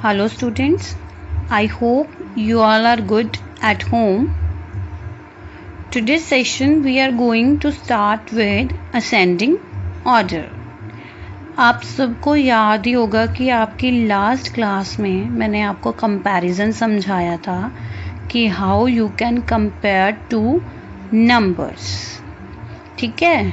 Hello students, I hope you all are good at home. Today's session we are going to start with ascending order. आप सबको याद ही होगा कि आपकी last class में मैंने आपको कंपैरिजन समझाया था कि how you can compare two numbers. ठीक है,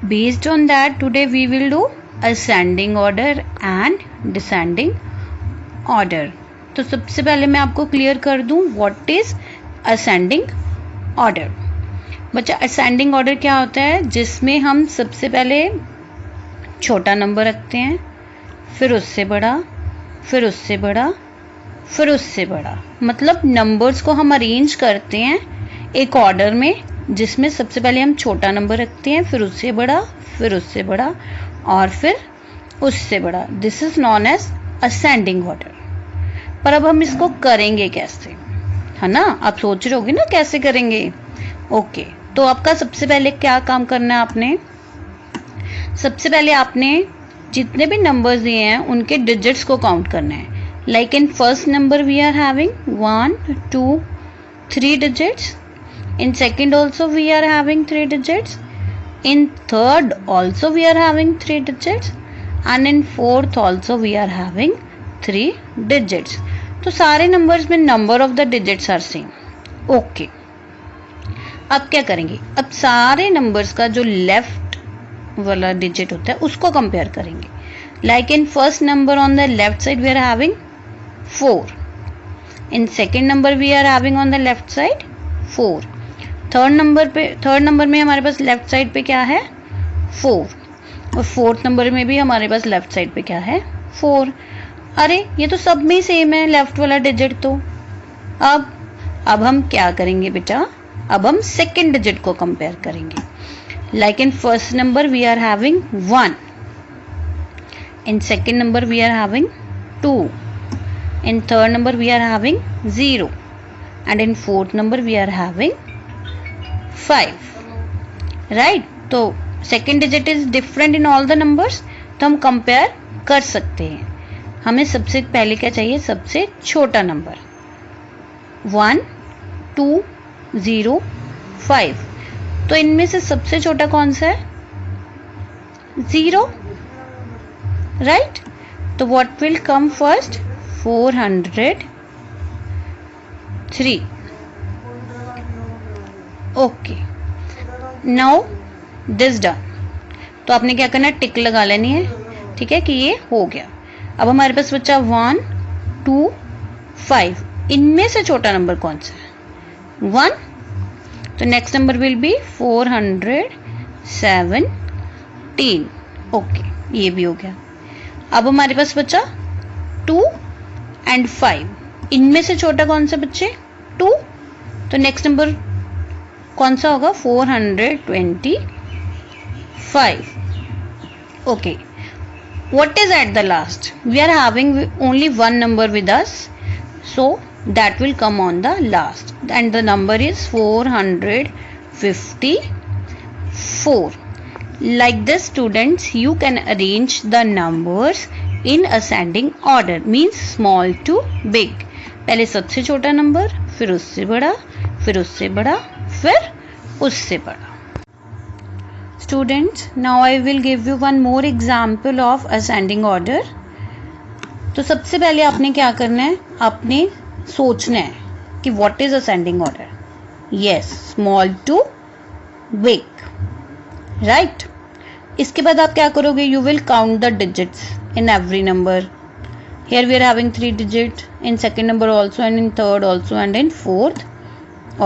based on that today we will do ascending order and descending order. तो सबसे पहले मैं आपको क्लियर कर दूं व्हाट इज असेंडिंग ऑर्डर. बच्चा, असेंडिंग ऑर्डर क्या होता है? जिसमें हम सबसे पहले छोटा नंबर रखते हैं, फिर उससे बड़ा, फिर उससे बड़ा, फिर उससे बड़ा. मतलब नंबर्स को हम अरेंज करते हैं एक ऑर्डर में जिसमें सबसे पहले हम छोटा नंबर रखते हैं, फिर उससे बड़ा, फिर उससे बड़ा और फिर उससे बड़ा. This is known as ascending order. पर अब हम इसको करेंगे कैसे, है ना? आप सोच रहे होगे ना कैसे करेंगे. ओके, तो आपका सबसे पहले क्या काम करना है? आपने सबसे पहले आपने जितने भी नंबर्स दिए हैं उनके डिजिट्स को काउंट करना है. Like in first number we are having 1 2 3 digits. In second also we are having 3 digits. In third also we are having 3 digits and in fourth also we are having 3 digits. तो सारे numbers में number of the digits are same. Okay, अब क्या करेंगे? अब सारे numbers का जो लेफ्ट वाला डिजिट होता है उसको कंपेयर करेंगे. Like in first number on the left side we are having 4. In second number we are having on the left side 4. Third number में हमारे पास लेफ्ट साइड पे क्या है? 4. और फोर्थ नंबर में भी हमारे पास लेफ्ट साइड पे क्या है? 4. अरे ये तो सब में सेम है लेफ्ट वाला डिजिट. तो अब हम क्या करेंगे बेटा? अब हम सेकंड डिजिट को कंपेयर करेंगे. Like in first number we are having 1. In second number we are having 2. In third number we are having 0 and in fourth number we are having 5. Right? तो second digit is different in all the numbers, तो हम compare कर सकते हैं. हमें सबसे पहले क्या चाहिए? सबसे छोटा नंबर 1 2 0 5. तो इनमें से सबसे छोटा कौन सा है? 0. राइट? तो what will come first? 403. Okay, now this done. तो आपने क्या करना है? टिक लगा लेनी है. ठीक है कि ये हो गया. अब हमारे पास बचा 1 2 5. इनमें से छोटा नंबर कौन सा है? 1. तो next number will be 417. Okay, ये भी हो गया. अब हमारे पास बचा 2 एंड 5. इनमें से छोटा कौन सा बच्चे? 2. तो नेक्स्ट नंबर कौन सा होगा? 425. Okay, what is at the last? We are having only one number with us, so that will come on the last, and the number is 454. Like this students, you can arrange the numbers in ascending order, means small to big. पहले सबसे छोटा number, फिर उससे बड़ा, फिर उससे बड़ा, फिर उससे बड़ा. Students, now I will give you one more example of ascending order. तो सबसे पहले आपने क्या करना है? आपने सोचना है कि what is ascending order. Yes, small to big. Right? इसके बाद आप क्या करोगे? You will count the digits in every number. Here we are having 3 digits. In second number also and in third also and in fourth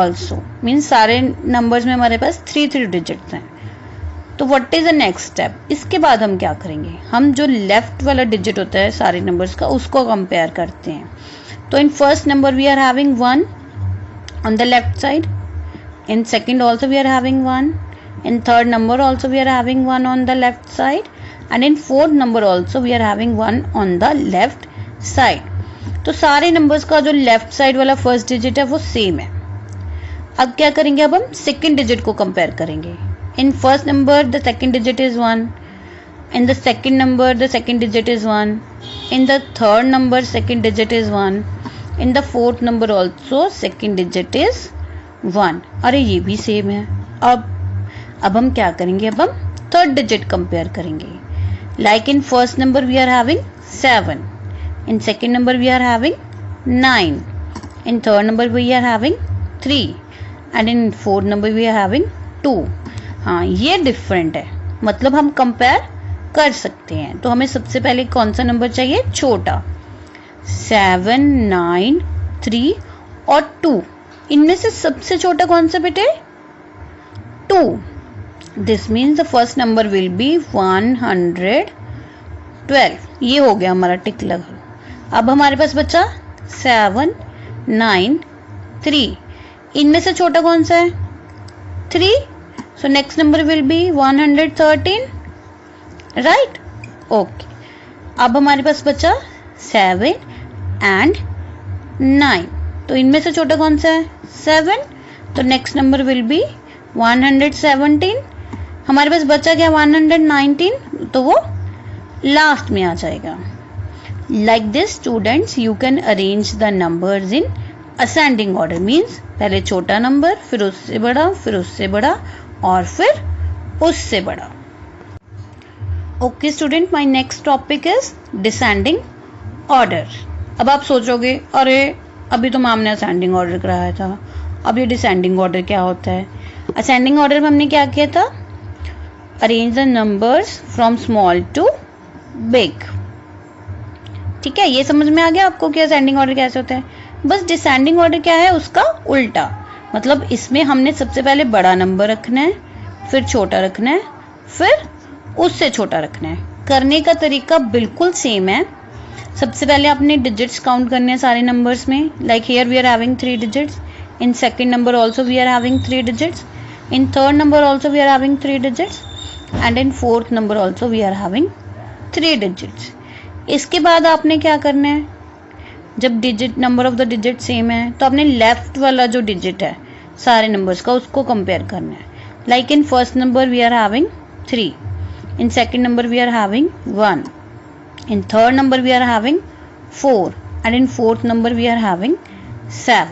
also. Means सारे numbers में हमारे पास 3 digits हैं. तो what is the next step? इसके बाद हम क्या करेंगे? हम जो लेफ्ट वाला डिजिट होता है सारे नंबर्स का उसको कंपेयर करते हैं. तो in first number we are having 1 on the left side. In second also we are having 1. In third number also we are having 1 on the left side and in fourth number also we are having 1 on the left side. तो सारे numbers का जो left side वाला first digit है वो same है. अब क्या करेंगे? अब हम सेकेंड डिजिट को कंपेयर करेंगे. In first number the second digit is 1. In the second number, the second digit is 1. In the third number, second digit is 1. In the fourth number also, second digit is 1. अरे ये भी same है. अब हम क्या करेंगे? अब हम थर्ड डिजिट कंपेयर करेंगे. Like in first number we are having 7. In second number we are having 9. In third number we are having 3. And in fourth number we are having 2. हाँ, ये डिफरेंट है, मतलब हम कंपेयर कर सकते हैं. तो हमें सबसे पहले कौन सा नंबर चाहिए? छोटा. 7, 9, 3 और 2. इनमें से सबसे छोटा कौन सा बेटे? 2. This means the first number will be 112. ये हो गया हमारा टिक लगा. अब हमारे पास बचा 7, 9, 3. इनमें से छोटा कौन सा है? 3. So next number will be 113. Right? Okay. अब हमारे पास बचा 7 एंड 9. तो इनमें से छोटा कौन सा है? 7. तो नेक्स्ट नंबर विल बी 117. हमारे पास बचा क्या? 119. तो वो लास्ट में आ जाएगा. Like this students you can arrange the numbers in ascending order. Means पहले छोटा नंबर, फिर उससे बड़ा, फिर उससे बड़ा और फिर उससे बड़ा. Okay student, my next topic is descending order. अब आप सोचोगे अरे अभी तो मैम ने असेंडिंग ऑर्डर कराया था, अब ये डिसेंडिंग ऑर्डर क्या होता है? असेंडिंग ऑर्डर में हमने क्या किया था? Arrange the numbers from small to big. ठीक है, ये समझ में आ गया आपको कि असेंडिंग ऑर्डर कैसे होता है? बस डिसेंडिंग ऑर्डर क्या है? उसका उल्टा. मतलब इसमें हमने सबसे पहले बड़ा नंबर रखना है, फिर छोटा रखना है, फिर उससे छोटा रखना है. करने का तरीका बिल्कुल सेम है. सबसे पहले आपने डिजिट्स काउंट करने हैं सारे नंबर्स में. Like here we are having 3 digits. In second number also we are having 3 digits. In third number also we are having 3 digits. And in fourth number also we are having 3 digits. इसके बाद आपने क्या करना है? जब digit number of the digit same है तो आपने लेफ्ट वाला जो डिजिट है सारे नंबर्स का उसको कंपेयर करना है. Like in first number we are having 3. In second number we are having 1. In third number we are having 4. And in fourth number we are having 7.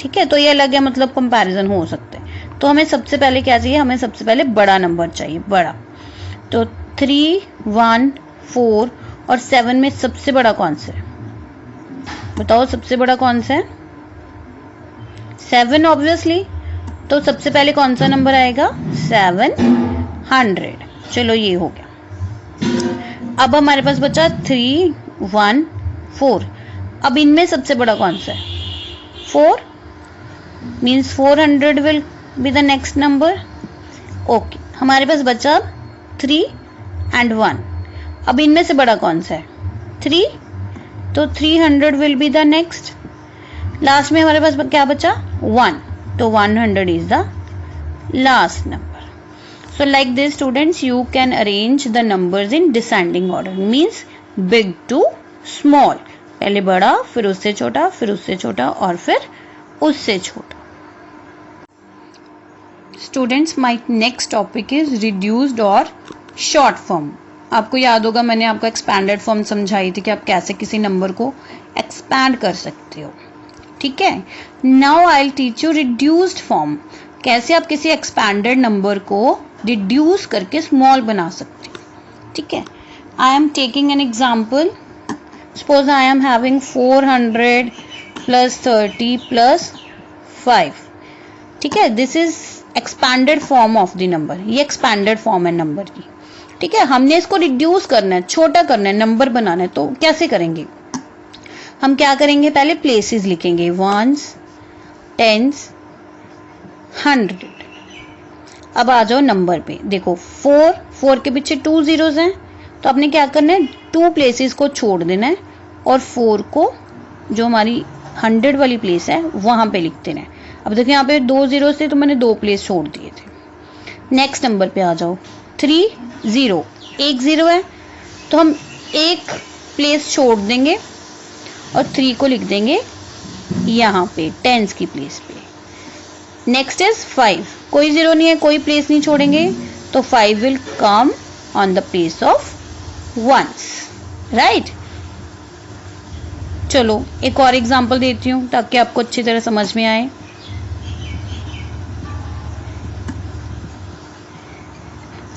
ठीक है, तो ये अलग है, मतलब कंपैरिजन हो सकते हैं. तो हमें सबसे पहले क्या चाहिए? हमें सबसे पहले बड़ा नंबर चाहिए, बड़ा. तो 3, 1, 4 और 7 में सबसे बड़ा कौन सा है? बताओ सबसे बड़ा कौन सा है? 7 ऑब्वियसली. तो सबसे पहले कौन सा नंबर आएगा? 700. चलो ये हो गया. अब हमारे पास बचा 3, 1, 4. अब इनमें सबसे बड़ा कौन सा है? 4. Means 400 will be the next number. Okay, हमारे पास बचा 3 एंड 1. अब इनमें से बड़ा कौन सा है? 3. तो 300 will be the next. Last में हमारे पास क्या बचा? 1. तो 100 is the last number. So like this students you can arrange the numbers in descending order. Means big to small. पहले बड़ा, फिर उससे छोटा, फिर उससे छोटा और फिर उससे छोटा. Students, my next topic is reduced or short form. आपको याद होगा मैंने आपको एक्सपैंडेड फॉर्म समझाई थी कि आप कैसे किसी नंबर को एक्सपैंड कर सकते हो. ठीक है, now I will teach you reduced form. कैसे आप किसी एक्सपैंडेड नंबर को रिड्यूस करके स्मॉल बना सकते हैं. ठीक है, I am taking an example. Suppose I am having 400 plus 30 plus 5. ठीक है, this is expanded form of the number. ये एक्सपैंडेड फॉर्म है नंबर की. ठीक है, हमने इसको रिड्यूस करना है, छोटा करना है, नंबर बनाना है. तो कैसे करेंगे? हम क्या करेंगे? पहले प्लेसेस लिखेंगे. 1s, 10s, 100. अब आ जाओ नंबर पे. देखो 4 के पीछे 2 zeros हैं, तो आपने क्या करना है? 2 प्लेसेस को छोड़ देना है और 4 को जो हमारी 100 वाली प्लेस है वहां पे लिख देना है. अब देखो यहाँ पे 2 zeros थे तो मैंने 2 प्लेस छोड़ दिए थे. नेक्स्ट नंबर पे आ जाओ. 3, 0. 1 0 है तो हम एक प्लेस छोड़ देंगे और 3 को लिख देंगे यहाँ पे 10s की प्लेस पे. Next is 5. कोई 0 नहीं है, कोई प्लेस नहीं छोड़ेंगे, तो 5 will come on the place of ones, right. चलो एक और एग्जांपल देती हूँ ताकि आपको अच्छी तरह समझ में आए।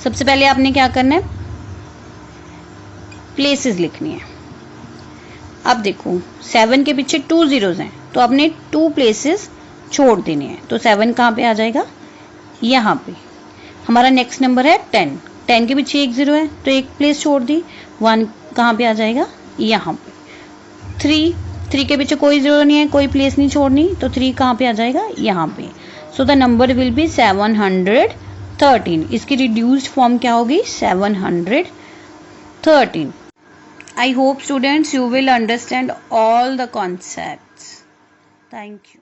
सबसे पहले आपने क्या करना है, प्लेसेस लिखनी है। अब देखो 7 के पीछे 2 zeros हैं तो आपने 2 प्लेसेस छोड़ देने हैं। तो 7 कहाँ पे आ जाएगा, यहाँ पे। हमारा नेक्स्ट नंबर है 10, 10 के पीछे 1 0 है तो एक प्लेस छोड़ दी। 1 कहाँ पे आ जाएगा, यहाँ पे। 3 के पीछे कोई 0 नहीं है, कोई प्लेस नहीं छोड़नी, तो 3 कहाँ पे आ जाएगा, यहाँ पे। So the number will be 713। इसकी रिड्यूस्ड फॉर्म क्या होगी, 713। I hope students you will understand all the concepts. Thank you.